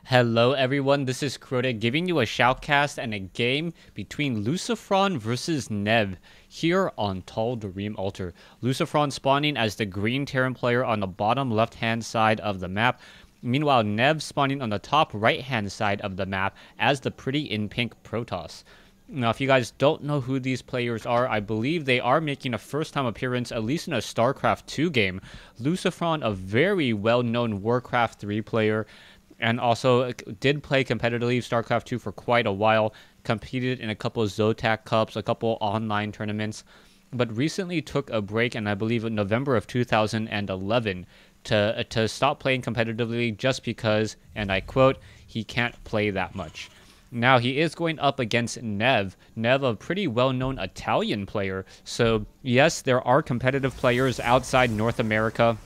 Hello everyone, this is Crota giving you a shoutcast and a game between Lucifron versus Nev here on Tall Dream Altar. Lucifron spawning as the green Terran player on the bottom left hand side of the map. Meanwhile, Nev spawning on the top right hand side of the map as the pretty in pink Protoss. Now, if you guys don't know who these players are, I believe they are making a first-time appearance, at least in a StarCraft 2 game. Lucifron, a very well-known Warcraft 3 player, and also did play competitively StarCraft 2 for quite a while, competed in a couple of Zotac Cups, a couple online tournaments, but recently took a break, and I believe in November of 2011, to stop playing competitively just because, and I quote, he can't play that much. Now, he is going up against Nev. Nev, a pretty well-known Italian player. So, yes, there are competitive players outside North America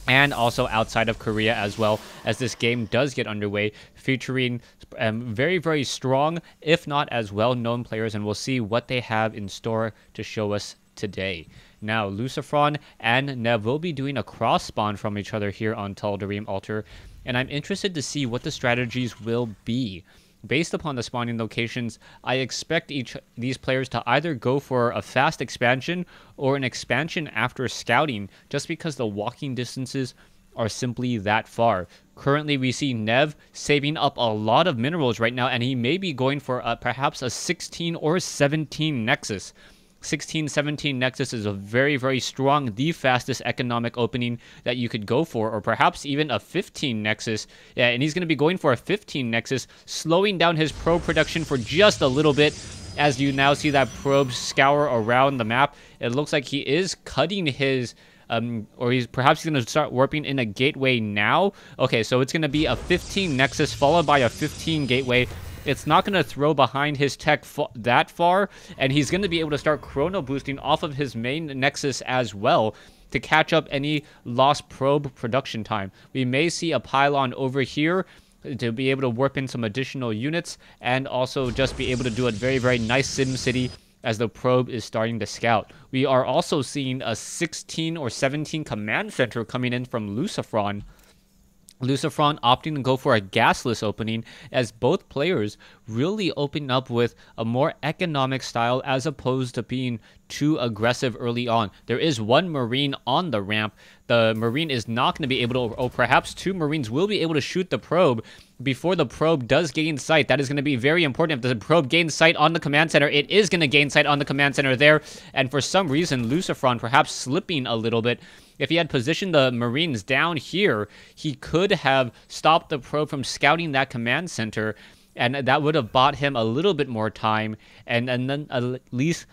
and also outside of Korea as well, as this game does get underway, featuring very, very strong, if not as well-known players, and we'll see what they have in store to show us today. Now, Lucifron and Nev will be doing a cross-spawn from each other here on Tall Dream Altar, and I'm interested to see what the strategies will be. Based upon the spawning locations, I expect these players to either go for a fast expansion or an expansion after scouting, just because the walking distances are simply that far. Currently, we see Nev saving up a lot of minerals right now, and he may be going for perhaps a 16 or 17 Nexus. 16-17 Nexus is a very, very strong, the fastest economic opening that you could go for, or perhaps even a 15 Nexus. Yeah, and he's going to be going for a 15 Nexus, slowing down his probe production for just a little bit, as you now see that probe scour around the map. It looks like he is cutting his... or he's perhaps going to start warping in a gateway now. Okay, so it's going to be a 15 Nexus followed by a 15 gateway. It's not going to throw behind his tech that far, and he's going to be able to start chrono boosting off of his main Nexus as well to catch up any lost probe production time. We may see a pylon over here to be able to warp in some additional units, and also just be able to do a very, very nice Sim City as the probe is starting to scout. We are also seeing a 16 or 17 command center coming in from Lucifron. Lucifron opting to go for a gasless opening, as both players really open up with a more economic style as opposed to being too aggressive early on. There is one Marine on the ramp. The Marine is not going to be able to, or perhaps two Marines will be able to shoot the probe before the probe does gain sight. That is going to be very important. If the probe gains sight on the command center, it is going to gain sight on the command center there. And for some reason, Lucifron perhaps slipping a little bit. If he had positioned the Marines down here, he could have stopped the probe from scouting that command center, and that would have bought him a little bit more time, and then at least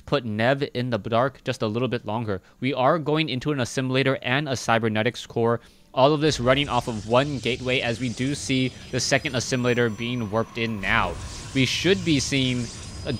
put Nev in the dark just a little bit longer. We are going into an assimilator and a cybernetics core. All of this running off of one gateway, as we do see the second assimilator being warped in now. We should be seeing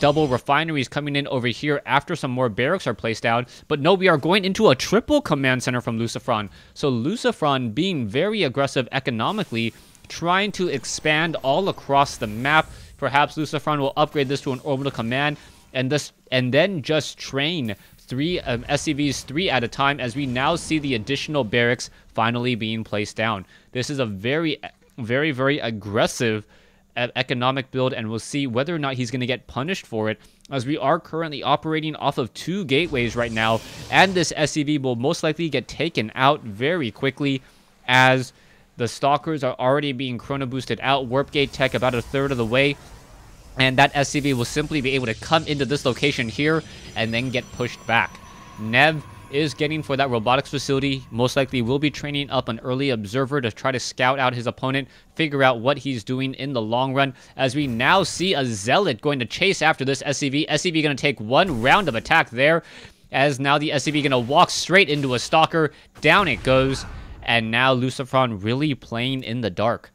double refineries coming in over here after some more barracks are placed down. But no, we are going into a triple command center from Lucifron. So Lucifron being very aggressive economically, trying to expand all across the map. Perhaps Lucifron will upgrade this to an orbital command, and then just train three SCVs 3 at a time, as we now see the additional barracks finally being placed down. This is a very, very, very aggressive economic build, and we'll see whether or not he's going to get punished for it, as we are currently operating off of 2 gateways right now, and this SCV will most likely get taken out very quickly, as the stalkers are already being chrono boosted out. Warp gate tech about a third of the way, and that SCV will simply be able to come into this location here and then get pushed back. Nev is getting for that robotics facility. Most likely will be training up an early observer to try to scout out his opponent, figure out what he's doing in the long run, as we now see a Zealot going to chase after this SCV. SCV going to take one round of attack there, as now the SCV going to walk straight into a stalker. Down it goes, and now Lucifron really playing in the dark.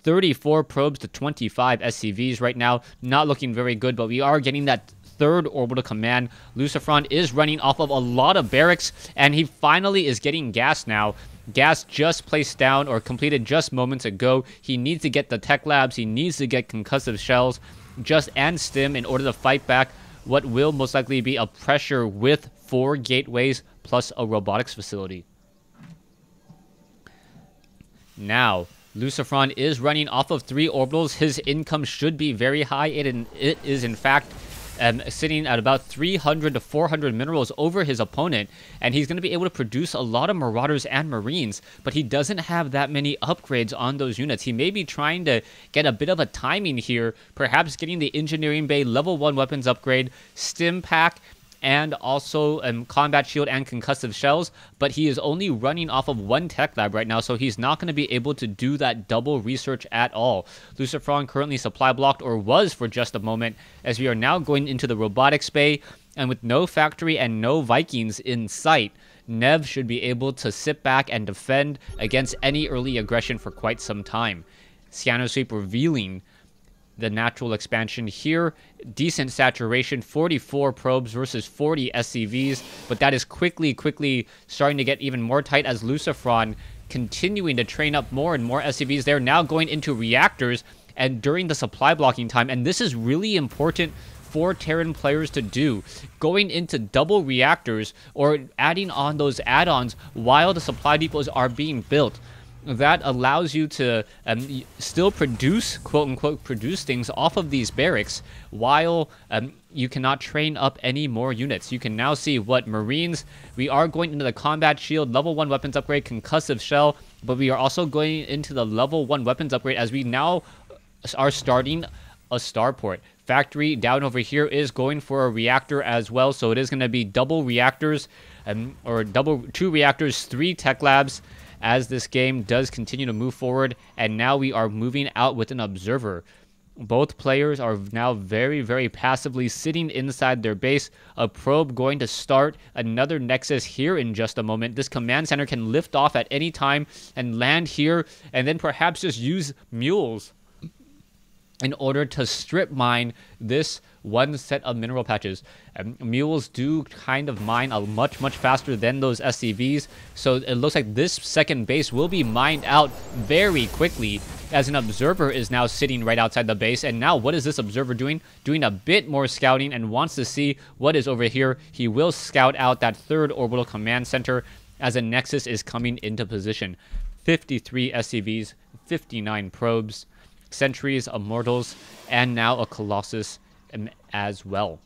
34 probes to 25 SCVs right now. Not looking very good, but we are getting that third orbital command. Lucifron is running off of a lot of barracks, and he finally is getting gas now. Gas just placed down or completed just moments ago. He needs to get the tech labs. He needs to get concussive shells and stim in order to fight back what will most likely be a pressure with 4 gateways plus a robotics facility. Now, Lucifron is running off of 3 orbitals. His income should be very high. It is, in fact, sitting at about 300 to 400 minerals over his opponent, and he's going to be able to produce a lot of Marauders and Marines, but he doesn't have that many upgrades on those units. He may be trying to get a bit of a timing here, perhaps getting the Engineering Bay level 1 weapons upgrade, Stim Pack, and also combat shield and concussive shells, but he is only running off of 1 tech lab right now, so he's not going to be able to do that double research at all. Lucifron currently supply blocked, or was for just a moment, as we are now going into the robotics bay, and with no factory and no Vikings in sight, Nev should be able to sit back and defend against any early aggression for quite some time. Scanner Sweep revealing the natural expansion here. Decent saturation, 44 probes versus 40 SCVs, but that is quickly starting to get even more tight as Lucifron continuing to train up more and more SCVs. They're now going into reactors and during the supply blocking time, and this is really important for Terran players to do, going into double reactors or adding on those add-ons while the supply depots are being built. That allows you to still produce, quote-unquote, produce things off of these barracks while you cannot train up any more units. You can now see what Marines, we are going into the combat shield, level 1 weapons upgrade, concussive shell, but we are also going into the level 1 weapons upgrade as we now are starting a starport. Factory down over here is going for a reactor as well, so it is going to be double reactors, or 2 reactors, 3 tech labs, as this game does continue to move forward, and now we are moving out with an observer. Both players are now very passively sitting inside their base. A probe going to start another nexus here in just a moment. This command center can lift off at any time and land here, and then perhaps just use mules in order to strip mine this 1 set of mineral patches. Mules do kind of mine a much faster than those SCVs, so it looks like this second base will be mined out very quickly, as an observer is now sitting right outside the base. And now what is this observer doing? Doing a bit more scouting and wants to see what is over here. He will scout out that 3rd orbital command center as a nexus is coming into position. 53 SCVs, 59 probes, sentries, immortals, and now a colossus as well.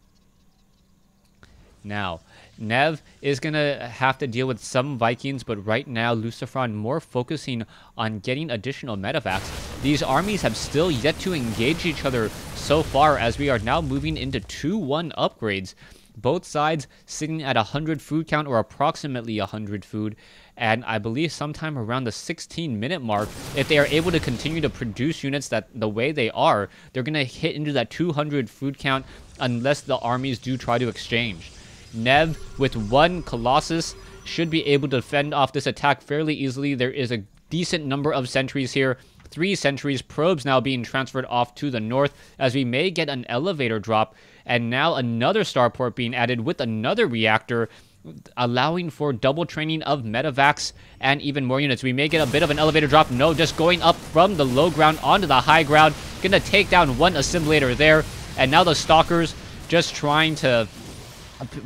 Now, Nev is going to have to deal with some Vikings, but right now Lucifron more focusing on getting additional medevacs. These armies have still yet to engage each other so far, as we are now moving into 2-1 upgrades. Both sides sitting at 100 food count, or approximately 100 food, and I believe sometime around the 16-minute mark, if they are able to continue to produce units that the way they are, they're going to hit into that 200 food count unless the armies do try to exchange. Nev, with 1 Colossus, should be able to fend off this attack fairly easily. There is a decent number of sentries here. 3 sentries, probes now being transferred off to the north, as we may get an elevator drop, and now another starport being added with another reactor, allowing for double training of medevacs and even more units. We may get a bit of an elevator drop. No, just going up from the low ground onto the high ground. Gonna take down 1 assimilator there, and now the stalkers just trying to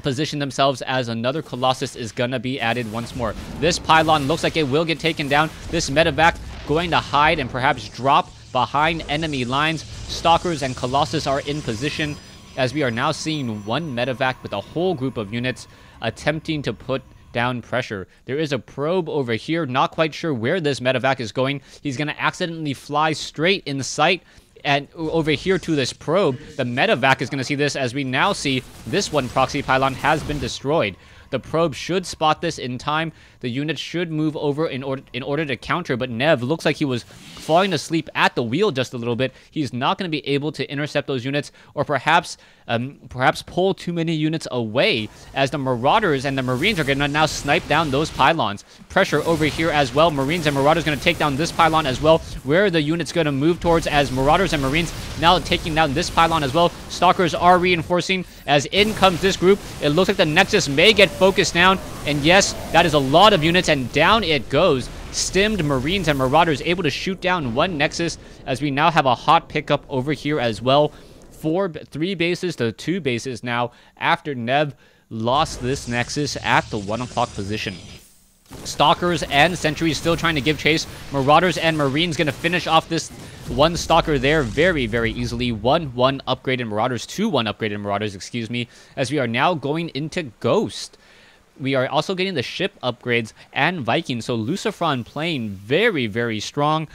position themselves as another Colossus is gonna be added once more. This pylon looks like it will get taken down. This medevac going to hide and perhaps drop behind enemy lines. Stalkers and Colossus are in position, as we are now seeing 1 medevac with a whole group of units attempting to put down pressure. There is a probe over here, not quite sure where this medevac is going. He's going to accidentally fly straight in sight and over here to this probe. The medevac is going to see this, as we now see this 1 proxy pylon has been destroyed. The probe should spot this in time. The unit should move over in order to counter, but Nev looks like he was falling asleep at the wheel just a little bit. He's not going to be able to intercept those units, or perhaps pull too many units away, as the Marauders and the Marines are going to now snipe down those pylons. Pressure over here as well. Marines and Marauders going to take down this pylon as well. Where are the units going to move towards, as Marauders and Marines now taking down this pylon as well? Stalkers are reinforcing, as in comes this group. It looks like the Nexus may get focused down, and yes, that is a lot of units, and down it goes. Stimmed Marines and Marauders able to shoot down 1 Nexus, as we now have a hot pickup over here as well. 3 bases to 2 bases now, after Nev lost this Nexus at the 1 o'clock position. Stalkers and Sentries still trying to give chase. Marauders and Marines going to finish off this one Stalker there very, very easily. 1-1 upgraded Marauders, 2-1 upgraded Marauders, excuse me, as we are now going into Ghost. We are also getting the ship upgrades and Vikings, so Lucifron playing very, very strong,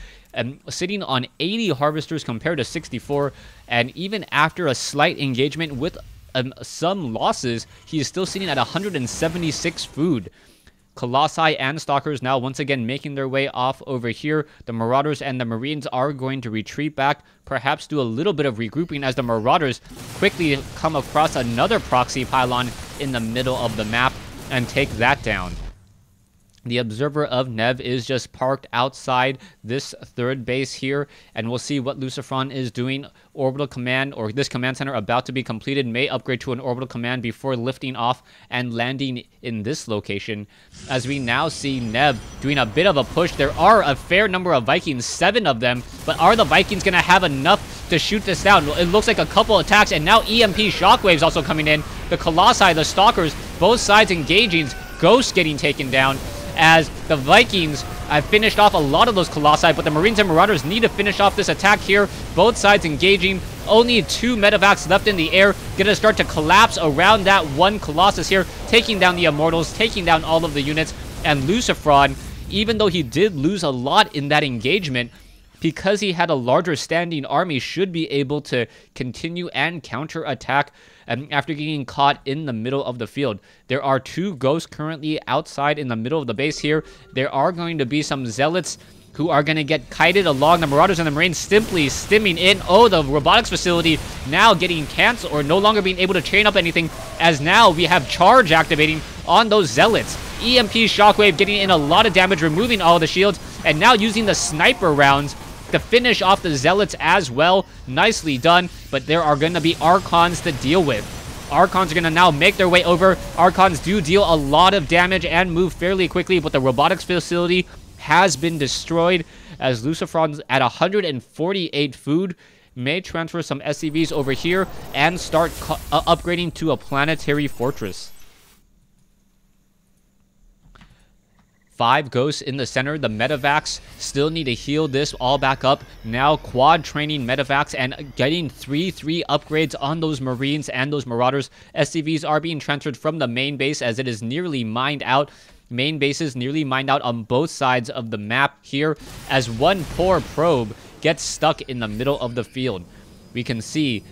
sitting on 80 Harvesters compared to 64, and even after a slight engagement with some losses, he is still sitting at 176 food. Colossi and Stalkers now once again making their way off over here. The Marauders and the Marines are going to retreat back, perhaps do a little bit of regrouping as the Marauders quickly come across another proxy pylon in the middle of the map and take that down. The Observer of Nev is just parked outside this third base here, and we'll see what Lucifron is doing. Orbital command, or this command center about to be completed, may upgrade to an orbital command before lifting off and landing in this location. As we now see Nev doing a bit of a push. There are a fair number of Vikings, 7 of them, but are the Vikings going to have enough to shoot this down? It looks like a couple attacks, and now EMP shockwaves also coming in. The Colossi, the Stalkers, both sides engaging. Ghost getting taken down, as the Vikings have finished off a lot of those Colossi, but the Marines and Marauders need to finish off this attack here. Both sides engaging. Only 2 medevacs left in the air. Gonna start to collapse around that one Colossus here, taking down the Immortals, taking down all of the units. And Lucifron, even though he did lose a lot in that engagement, because he had a larger standing army, should be able to continue and counter-attack after getting caught in the middle of the field. There are 2 Ghosts currently outside in the middle of the base here. There are going to be some Zealots who are going to get kited along. The Marauders and the Marines simply stimming in. Oh, the robotics facility now getting canceled, or no longer being able to chain up anything, as now we have charge activating on those Zealots. EMP Shockwave getting in a lot of damage, removing all of the shields, and now using the sniper rounds to finish off the Zealots as well. Nicely done, but there are going to be Archons to deal with. Archons are going to now make their way over. Archons do deal a lot of damage and move fairly quickly, but the robotics facility has been destroyed, as Lucifron's at 148 food. May transfer some SCVs over here and start upgrading to a planetary fortress. 5 Ghosts in the center. The medevacs still need to heal this all back up. Now quad training medevacs and getting 3-3 upgrades on those Marines and those Marauders. SCVs are being transferred from the main base as it is nearly mined out. Main bases nearly mined out on both sides of the map here, as one poor probe gets stuck in the middle of the field. We can see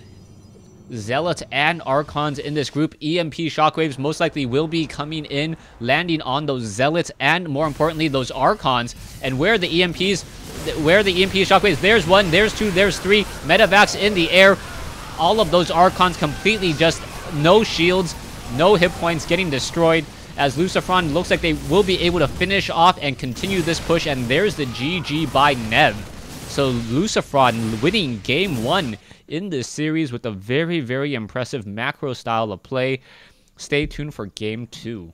Zealots and Archons in this group. EMP shockwaves most likely will be coming in, landing on those Zealots and, more importantly, those Archons. And where the EMP shockwaves, there's 1, there's 2, there's 3 medevacs in the air. All of those Archons completely just no shields, no hit points, getting destroyed, as Lucifron looks like they will be able to finish off and continue this push. And there's the GG by Nev. So Lucifron winning game 1 in this series with a very, very impressive macro style of play. Stay tuned for game 2.